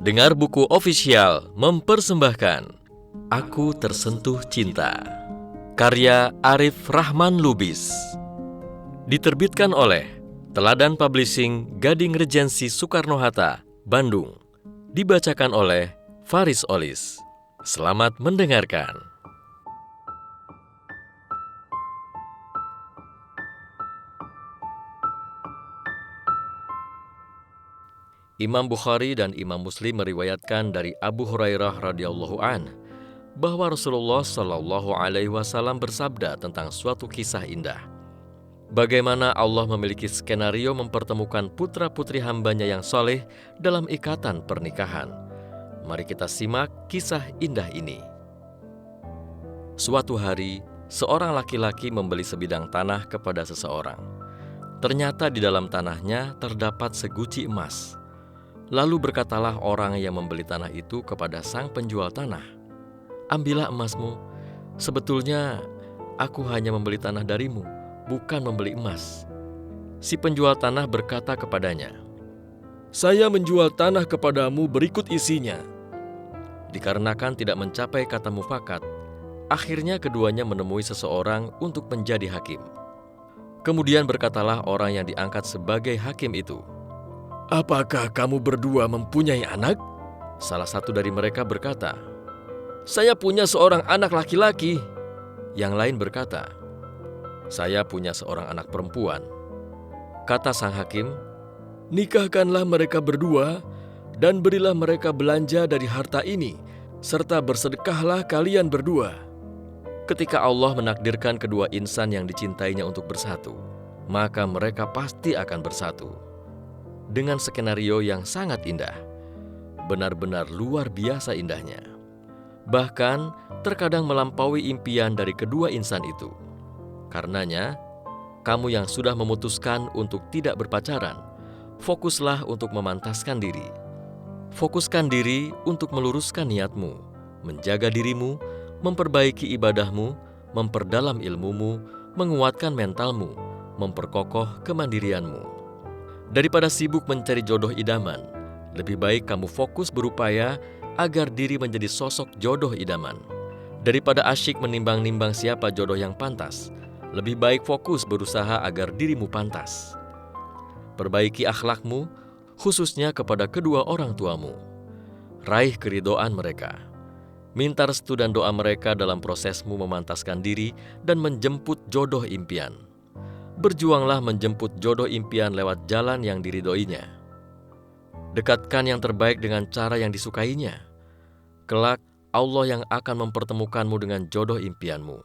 Dengar Buku Official mempersembahkan Aku Tersentuh Cinta, karya Arif Rahman Lubis. Diterbitkan oleh Teladan Publishing, Gading Regensi Soekarno-Hatta, Bandung. Dibacakan oleh Faris Olis. Selamat mendengarkan. Imam Bukhari dan Imam Muslim meriwayatkan dari Abu Hurairah radhiyallahu an bahwa Rasulullah Shallallahu alaihi wasallam bersabda tentang suatu kisah indah. Bagaimana Allah memiliki skenario mempertemukan putra-putri hambanya yang soleh dalam ikatan pernikahan. Mari kita simak kisah indah ini. Suatu hari, seorang laki-laki membeli sebidang tanah kepada seseorang. Ternyata di dalam tanahnya terdapat seguci emas. Lalu berkatalah orang yang membeli tanah itu kepada sang penjual tanah, "Ambillah emasmu, sebetulnya aku hanya membeli tanah darimu, bukan membeli emas." Si penjual tanah berkata kepadanya, "Saya menjual tanah kepadamu berikut isinya." Dikarenakan tidak mencapai kata mufakat, akhirnya keduanya menemui seseorang untuk menjadi hakim. Kemudian berkatalah orang yang diangkat sebagai hakim itu, "Apakah kamu berdua mempunyai anak?" Salah satu dari mereka berkata, "Saya punya seorang anak laki-laki." Yang lain berkata, "Saya punya seorang anak perempuan." Kata sang hakim, "Nikahkanlah mereka berdua dan berilah mereka belanja dari harta ini, serta bersedekahlah kalian berdua." Ketika Allah menakdirkan kedua insan yang dicintainya untuk bersatu, maka mereka pasti akan bersatu. Dengan skenario yang sangat indah, benar-benar luar biasa indahnya. Bahkan terkadang melampaui impian dari kedua insan itu. Karenanya, kamu yang sudah memutuskan untuk tidak berpacaran, fokuslah untuk memantaskan diri. Fokuskan diri untuk meluruskan niatmu, menjaga dirimu, memperbaiki ibadahmu, memperdalam ilmumu, menguatkan mentalmu, memperkokoh kemandirianmu. Daripada sibuk mencari jodoh idaman, lebih baik kamu fokus berupaya agar diri menjadi sosok jodoh idaman. Daripada asyik menimbang-nimbang siapa jodoh yang pantas, lebih baik fokus berusaha agar dirimu pantas. Perbaiki akhlakmu, khususnya kepada kedua orang tuamu. Raih keridhaan mereka. Minta restu dan doa mereka dalam prosesmu memantaskan diri dan menjemput jodoh impian. Berjuanglah menjemput jodoh impian lewat jalan yang diridhoinya. Dekatkan yang terbaik dengan cara yang disukainya. Kelak, Allah yang akan mempertemukanmu dengan jodoh impianmu.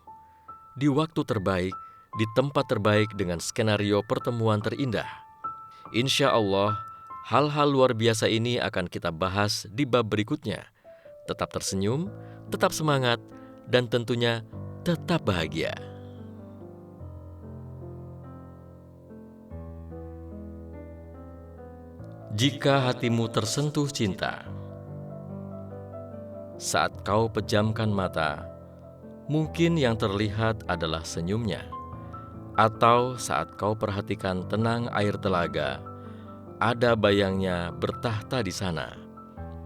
Di waktu terbaik, di tempat terbaik dengan skenario pertemuan terindah. Insya Allah, hal-hal luar biasa ini akan kita bahas di bab berikutnya. Tetap tersenyum, tetap semangat, dan tentunya tetap bahagia. Jika hatimu tersentuh cinta. Saat kau pejamkan mata, mungkin yang terlihat adalah senyumnya. Atau saat kau perhatikan tenang air telaga, ada bayangnya bertahta di sana.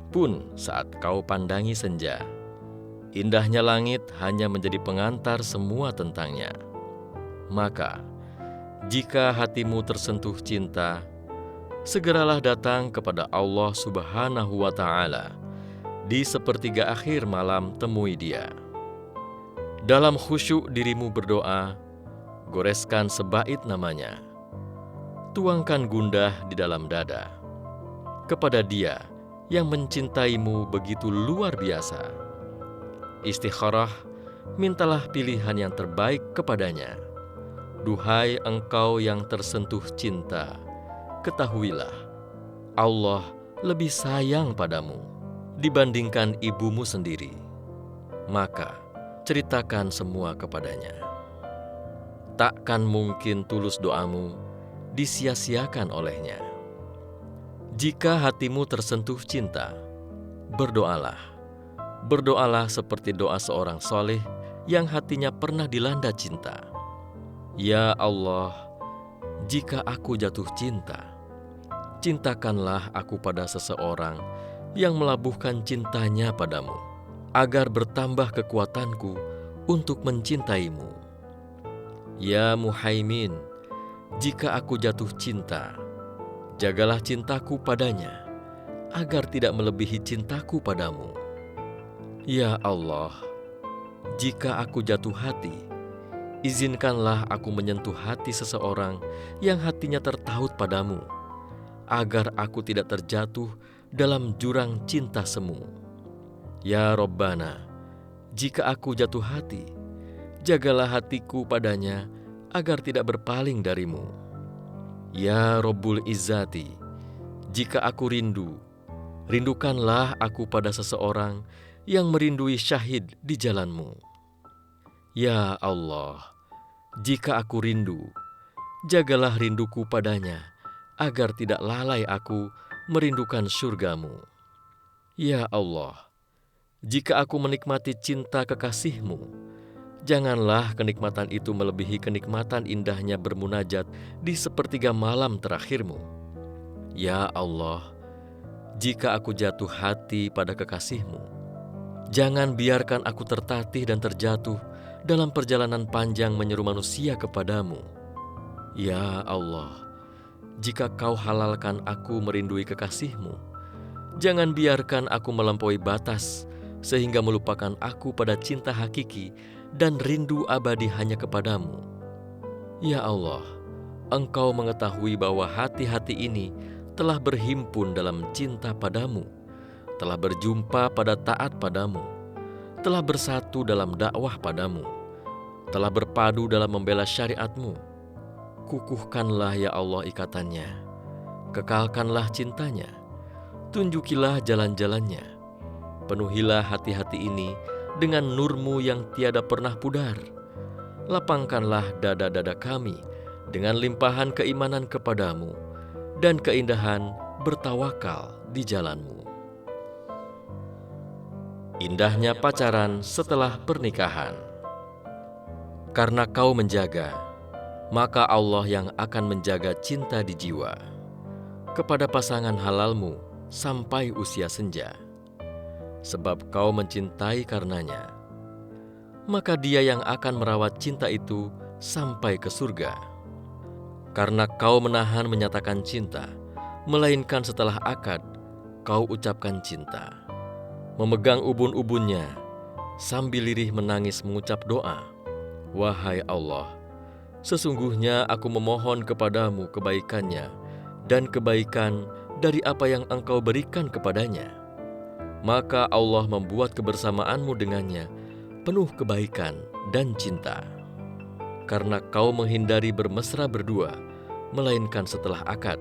Pun saat kau pandangi senja, indahnya langit hanya menjadi pengantar semua tentangnya. Maka, jika hatimu tersentuh cinta, segeralah datang kepada Allah Subhanahu wa Ta'ala. Di sepertiga akhir malam temui Dia. Dalam khusyuk dirimu berdoa, goreskan sebait namanya. Tuangkan gundah di dalam dada. Kepada Dia yang mencintaimu begitu luar biasa. Istikharah, mintalah pilihan yang terbaik kepadanya. Duhai engkau yang tersentuh cinta, ketahuilah, Allah lebih sayang padamu dibandingkan ibumu sendiri. Maka, ceritakan semua kepadanya. Takkan mungkin tulus doamu disia-siakan olehnya. Jika hatimu tersentuh cinta, berdoalah. Berdoalah seperti doa seorang soleh yang hatinya pernah dilanda cinta. Ya Allah, jika aku jatuh cinta, cintakanlah aku pada seseorang yang melabuhkan cintanya padamu, agar bertambah kekuatanku untuk mencintaimu. Ya Muhaimin, jika aku jatuh cinta, jagalah cintaku padanya, agar tidak melebihi cintaku padamu. Ya Allah, jika aku jatuh hati, izinkanlah aku menyentuh hati seseorang yang hatinya tertaut padamu, agar aku tidak terjatuh dalam jurang cinta semu. Ya Rabbana, jika aku jatuh hati, jagalah hatiku padanya, agar tidak berpaling darimu. Ya Rabbul Izzati, jika aku rindu, rindukanlah aku pada seseorang yang merindui syahid di jalanmu. Ya Allah, jika aku rindu, jagalah rinduku padanya, agar tidak lalai aku merindukan surgamu. Ya Allah, jika aku menikmati cinta kekasihmu, janganlah kenikmatan itu melebihi kenikmatan indahnya bermunajat di sepertiga malam terakhirmu. Ya Allah, jika aku jatuh hati pada kekasihmu, jangan biarkan aku tertatih dan terjatuh dalam perjalanan panjang menyeru manusia kepadamu. Ya Allah, jika kau halalkan aku merindui kekasihmu, jangan biarkan aku melampaui batas sehingga melupakan aku pada cinta hakiki dan rindu abadi hanya kepadamu. Ya Allah, Engkau mengetahui bahwa hati-hati ini telah berhimpun dalam cinta padamu, telah berjumpa pada taat padamu, telah bersatu dalam dakwah padamu, telah berpadu dalam membela syariatmu. Kukuhkanlah ya Allah ikatannya, kekalkanlah cintanya, tunjukilah jalan-jalannya, penuhilah hati-hati ini dengan nur-Mu yang tiada pernah pudar. Lapangkanlah dada-dada kami dengan limpahan keimanan kepadamu dan keindahan bertawakal di jalan-Mu. Indahnya pacaran setelah pernikahan. Karena kau menjaga, maka Allah yang akan menjaga cinta di jiwa kepada pasangan halalmu sampai usia senja. Sebab kau mencintai karenanya, maka Dia yang akan merawat cinta itu sampai ke surga. Karena kau menahan menyatakan cinta, melainkan setelah akad kau ucapkan cinta, memegang ubun-ubunnya sambil lirih menangis mengucap doa, wahai Allah, sesungguhnya aku memohon kepadamu kebaikannya dan kebaikan dari apa yang Engkau berikan kepadanya. Maka Allah membuat kebersamaanmu dengannya penuh kebaikan dan cinta. Karena kau menghindari bermesra berdua, melainkan setelah akad,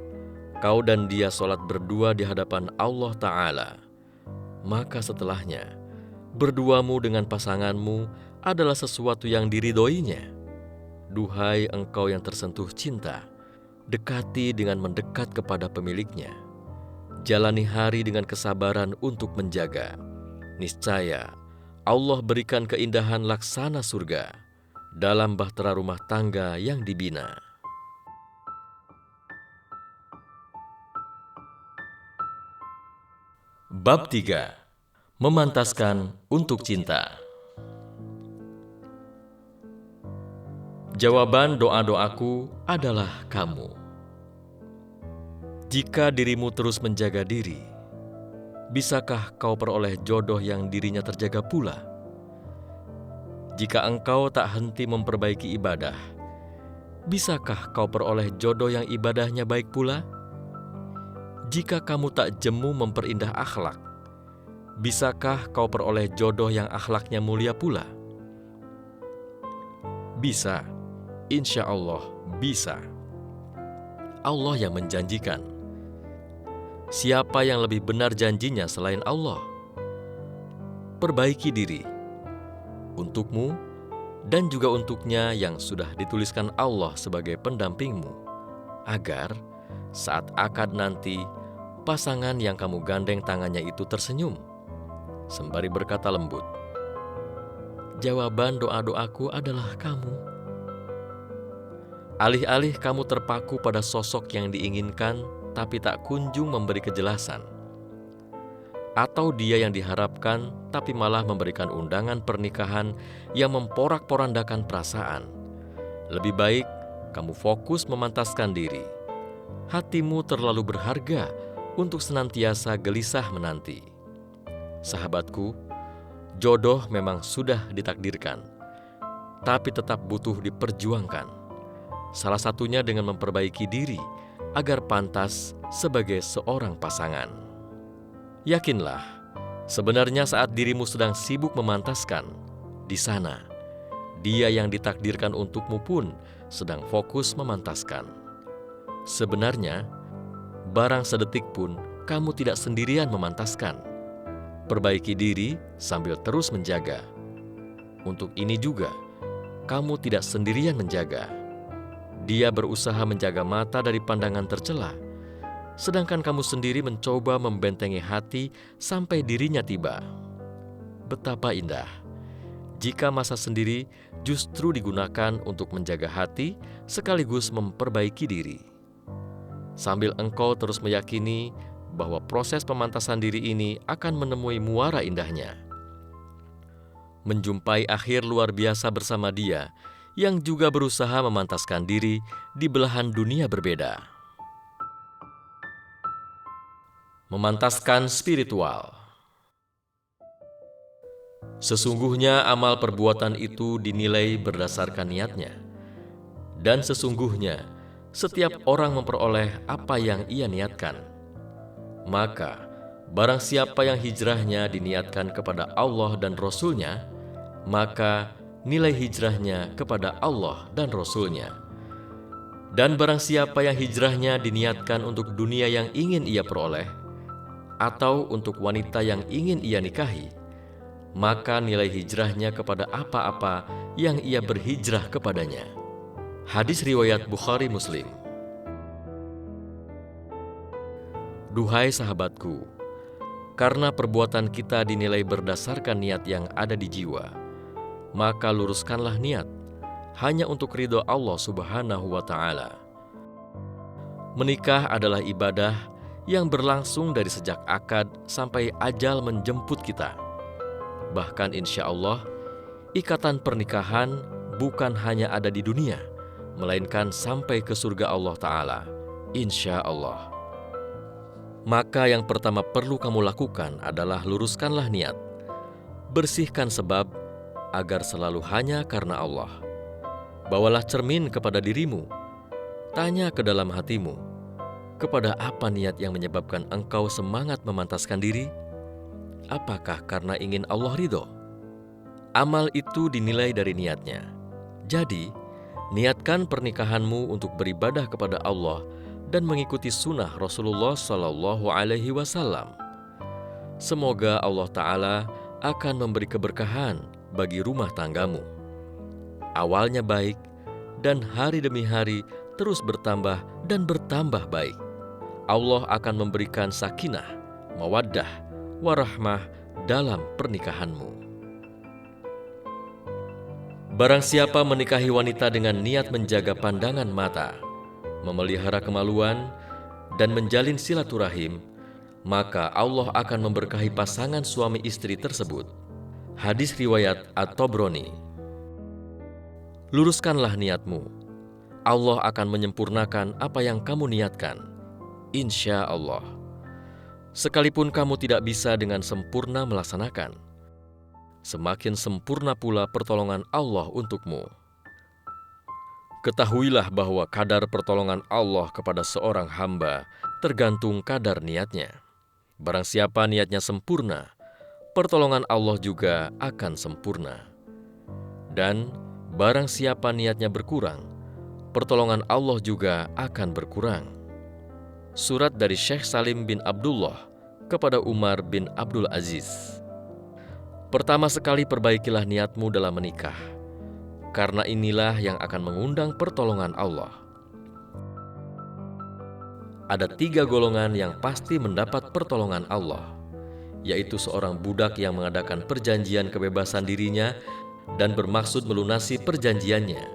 kau dan dia sholat berdua di hadapan Allah Ta'ala. Maka setelahnya, berduamu dengan pasanganmu adalah sesuatu yang diridhoinya. Duhai engkau yang tersentuh cinta, dekati dengan mendekat kepada pemiliknya. Jalani hari dengan kesabaran untuk menjaga. Niscaya Allah berikan keindahan laksana surga dalam bahtera rumah tangga yang dibina. Bab 3. Memantaskan untuk cinta. Jawaban doa-doaku adalah kamu. Jika dirimu terus menjaga diri, bisakah kau peroleh jodoh yang dirinya terjaga pula? Jika engkau tak henti memperbaiki ibadah, bisakah kau peroleh jodoh yang ibadahnya baik pula? Jika kamu tak jemu memperindah akhlak, bisakah kau peroleh jodoh yang akhlaknya mulia pula? Bisa, insya Allah bisa. Allah yang menjanjikan. Siapa yang lebih benar janjinya selain Allah? Perbaiki diri, untukmu dan juga untuknya yang sudah dituliskan Allah sebagai pendampingmu, agar saat akad nanti, pasangan yang kamu gandeng tangannya itu tersenyum, sembari berkata lembut, jawaban doa-doaku adalah kamu. Alih-alih kamu terpaku pada sosok yang diinginkan, tapi tak kunjung memberi kejelasan, atau dia yang diharapkan tapi malah memberikan undangan pernikahan yang memporak-porandakan perasaan. Lebih baik kamu fokus memantaskan diri. Hatimu terlalu berharga untuk senantiasa gelisah menanti. Sahabatku, jodoh memang sudah ditakdirkan, tapi tetap butuh diperjuangkan. Salah satunya dengan memperbaiki diri agar pantas sebagai seorang pasangan. Yakinlah, sebenarnya saat dirimu sedang sibuk memantaskan, di sana, dia yang ditakdirkan untukmu pun sedang fokus memantaskan. Sebenarnya, barang sedetik pun kamu tidak sendirian memantaskan. Perbaiki diri sambil terus menjaga. Untuk ini juga, kamu tidak sendirian menjaga. Dia berusaha menjaga mata dari pandangan tercela, sedangkan kamu sendiri mencoba membentengi hati sampai dirinya tiba. Betapa indah jika masa sendiri justru digunakan untuk menjaga hati sekaligus memperbaiki diri. Sambil engkau terus meyakini bahwa proses pemantasan diri ini akan menemui muara indahnya. Menjumpai akhir luar biasa bersama dia yang juga berusaha memantaskan diri di belahan dunia berbeda. Memantaskan spiritual. Sesungguhnya amal perbuatan itu dinilai berdasarkan niatnya. Dan sesungguhnya setiap orang memperoleh apa yang ia niatkan. Maka, barang siapa yang hijrahnya diniatkan kepada Allah dan Rasul-Nya, maka nilai hijrahnya kepada Allah dan Rasul-Nya. Dan barang siapa yang hijrahnya diniatkan untuk dunia yang ingin ia peroleh, atau untuk wanita yang ingin ia nikahi, maka nilai hijrahnya kepada apa-apa yang ia berhijrah kepadanya. Hadis riwayat Bukhari Muslim. Duhai sahabatku, karena perbuatan kita dinilai berdasarkan niat yang ada di jiwa, maka luruskanlah niat hanya untuk ridho Allah Subhanahu wa Ta'ala. Menikah adalah ibadah yang berlangsung dari sejak akad sampai ajal menjemput kita. Bahkan insya Allah, ikatan pernikahan bukan hanya ada di dunia, melainkan sampai ke surga Allah Ta'ala. Insya Allah. Maka yang pertama perlu kamu lakukan adalah luruskanlah niat. Bersihkan sebab agar selalu hanya karena Allah. Bawalah cermin kepada dirimu. Tanya ke dalam hatimu. Kepada apa niat yang menyebabkan engkau semangat memantaskan diri? Apakah karena ingin Allah ridho? Amal itu dinilai dari niatnya. Jadi, niatkan pernikahanmu untuk beribadah kepada Allah dan mengikuti sunnah Rasulullah SAW. Semoga Allah Ta'ala akan memberi keberkahan bagi rumah tanggamu. Awalnya baik, dan hari demi hari terus bertambah dan bertambah baik. Allah akan memberikan sakinah, mawaddah, warahmah dalam pernikahanmu. Barang siapa menikahi wanita dengan niat menjaga pandangan mata, memelihara kemaluan, dan menjalin silaturahim, maka Allah akan memberkahi pasangan suami istri tersebut. Hadis riwayat At-Tabrani. Luruskanlah niatmu. Allah akan menyempurnakan apa yang kamu niatkan. Insya Allah. Sekalipun kamu tidak bisa dengan sempurna melaksanakan, semakin sempurna pula pertolongan Allah untukmu. Ketahuilah bahwa kadar pertolongan Allah kepada seorang hamba tergantung kadar niatnya. Barang siapa niatnya sempurna, pertolongan Allah juga akan sempurna. Dan barang siapa niatnya berkurang, pertolongan Allah juga akan berkurang. Surat dari Syekh Salim bin Abdullah kepada Umar bin Abdul Aziz. Pertama sekali perbaikilah niatmu dalam menikah, karena inilah yang akan mengundang pertolongan Allah. Ada 3 golongan yang pasti mendapat pertolongan Allah, yaitu seorang budak yang mengadakan perjanjian kebebasan dirinya dan bermaksud melunasi perjanjiannya,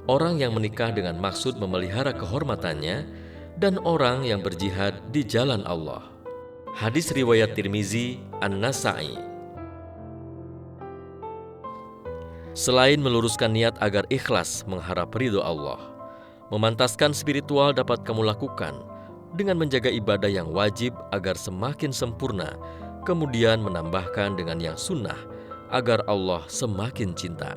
orang yang menikah dengan maksud memelihara kehormatannya, dan orang yang berjihad di jalan Allah. Hadis riwayat Tirmizi, An-Nasa'i. Selain meluruskan niat agar ikhlas mengharap ridho Allah, memantaskan spiritual dapat kamu lakukan dengan menjaga ibadah yang wajib agar semakin sempurna, kemudian menambahkan dengan yang sunnah agar Allah semakin cinta.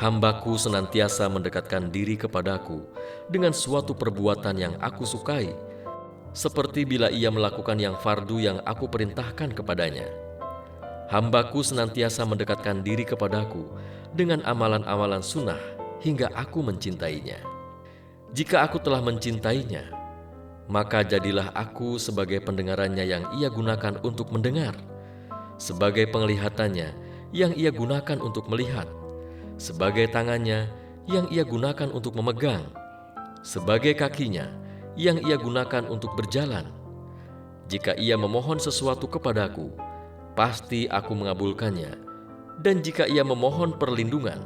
Hambaku senantiasa mendekatkan diri kepadaku dengan suatu perbuatan yang aku sukai, seperti bila ia melakukan yang fardu yang aku perintahkan kepadanya. Hambaku senantiasa mendekatkan diri kepadaku dengan amalan-amalan sunnah hingga aku mencintainya. Jika aku telah mencintainya, maka jadilah aku sebagai pendengarannya yang ia gunakan untuk mendengar, sebagai penglihatannya yang ia gunakan untuk melihat, sebagai tangannya yang ia gunakan untuk memegang, sebagai kakinya yang ia gunakan untuk berjalan. Jika ia memohon sesuatu kepadaku, pasti aku mengabulkannya, dan jika ia memohon perlindungan,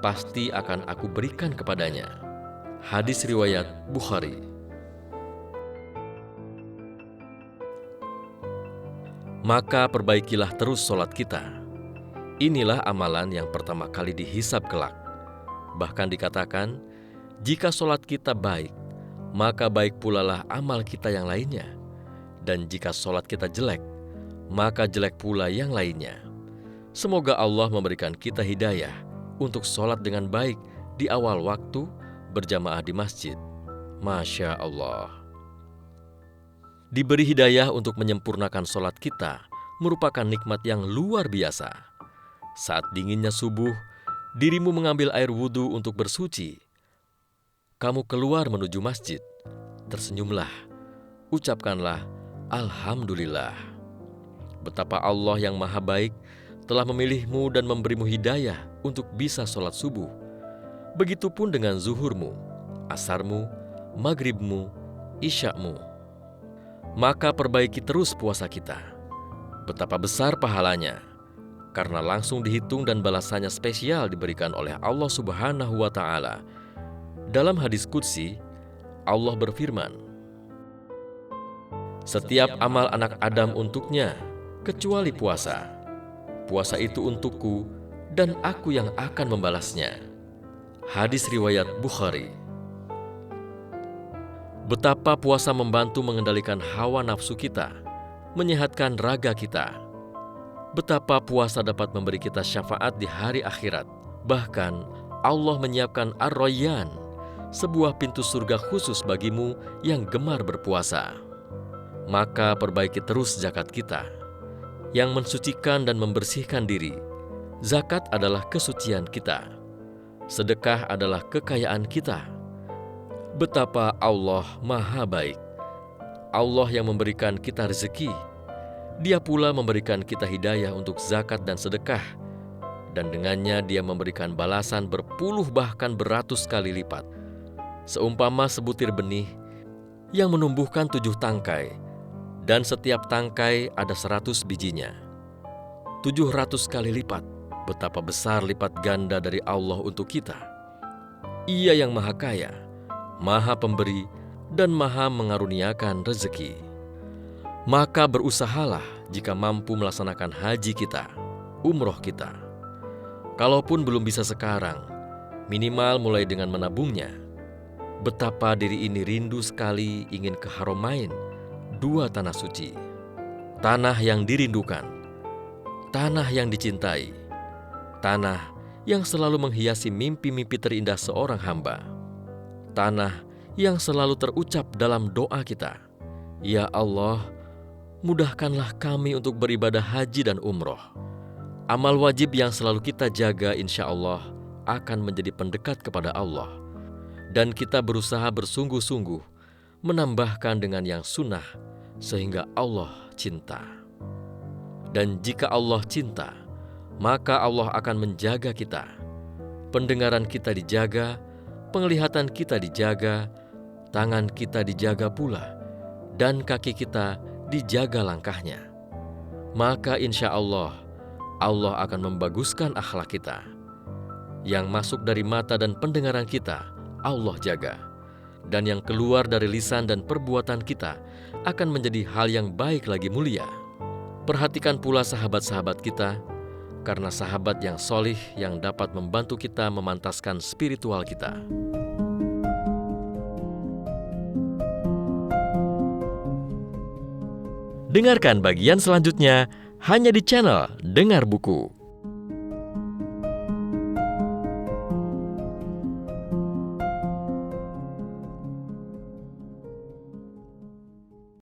pasti akan aku berikan kepadanya. Hadis riwayat Bukhari. Maka perbaikilah terus sholat kita. Inilah amalan yang pertama kali dihisab kelak. Bahkan dikatakan, jika sholat kita baik, maka baik pula lah amal kita yang lainnya. Dan jika sholat kita jelek, maka jelek pula yang lainnya. Semoga Allah memberikan kita hidayah untuk sholat dengan baik di awal waktu berjamaah di masjid. Masya Allah. Diberi hidayah untuk menyempurnakan sholat kita merupakan nikmat yang luar biasa. Saat dinginnya subuh, dirimu mengambil air wudhu untuk bersuci. Kamu keluar menuju masjid. Tersenyumlah, ucapkanlah Alhamdulillah. Betapa Allah yang maha baik telah memilihmu dan memberimu hidayah untuk bisa sholat subuh. Begitupun dengan zuhurmu, asarmu, maghribmu, isyakmu. Maka perbaiki terus puasa kita. Betapa besar pahalanya, karena langsung dihitung dan balasannya spesial diberikan oleh Allah Subhanahu wa Ta'ala. Dalam hadis qudsi, Allah berfirman, "Setiap amal anak Adam untuknya, kecuali puasa. Puasa itu untukku, dan aku yang akan membalasnya." Hadis riwayat Bukhari. Betapa puasa membantu mengendalikan hawa nafsu kita, menyehatkan raga kita. Betapa puasa dapat memberi kita syafaat di hari akhirat. Bahkan Allah menyiapkan Ar-Rayyan, sebuah pintu surga khusus bagimu yang gemar berpuasa. Maka perbaiki terus zakat kita, yang mensucikan dan membersihkan diri. Zakat adalah kesucian kita. Sedekah adalah kekayaan kita. Betapa Allah maha baik. Allah yang memberikan kita rezeki. Dia pula memberikan kita hidayah untuk zakat dan sedekah. Dan dengannya Dia memberikan balasan berpuluh bahkan beratus kali lipat. Seumpama sebutir benih yang menumbuhkan 7 tangkai, dan setiap tangkai ada 100 bijinya. 700 kali lipat. Betapa besar lipat ganda dari Allah untuk kita. Ia yang maha kaya, maha pemberi, dan maha mengaruniakan rezeki. Maka berusahalah jika mampu melaksanakan haji kita, umroh kita. Kalaupun belum bisa sekarang, minimal mulai dengan menabungnya. Betapa diri ini rindu sekali ingin ke Haramain, 2 tanah suci. Tanah yang dirindukan, tanah yang dicintai, tanah yang selalu menghiasi mimpi-mimpi terindah seorang hamba. Tanah yang selalu terucap dalam doa kita. Ya Allah, mudahkanlah kami untuk beribadah haji dan umroh. Amal wajib yang selalu kita jaga insya Allah akan menjadi pendekat kepada Allah. Dan kita berusaha bersungguh-sungguh menambahkan dengan yang sunnah sehingga Allah cinta. Dan jika Allah cinta, maka Allah akan menjaga kita. Pendengaran kita dijaga, penglihatan kita dijaga, tangan kita dijaga pula, dan kaki kita dijaga langkahnya. Maka insya Allah, Allah akan membaguskan akhlak kita. Yang masuk dari mata dan pendengaran kita, Allah jaga. dan yang keluar dari lisan dan perbuatan kita akan menjadi hal yang baik lagi mulia. Perhatikan pula sahabat-sahabat kita, karena sahabat yang solih yang dapat membantu kita memantaskan spiritual kita. Dengarkan bagian selanjutnya hanya di channel Dengar Buku.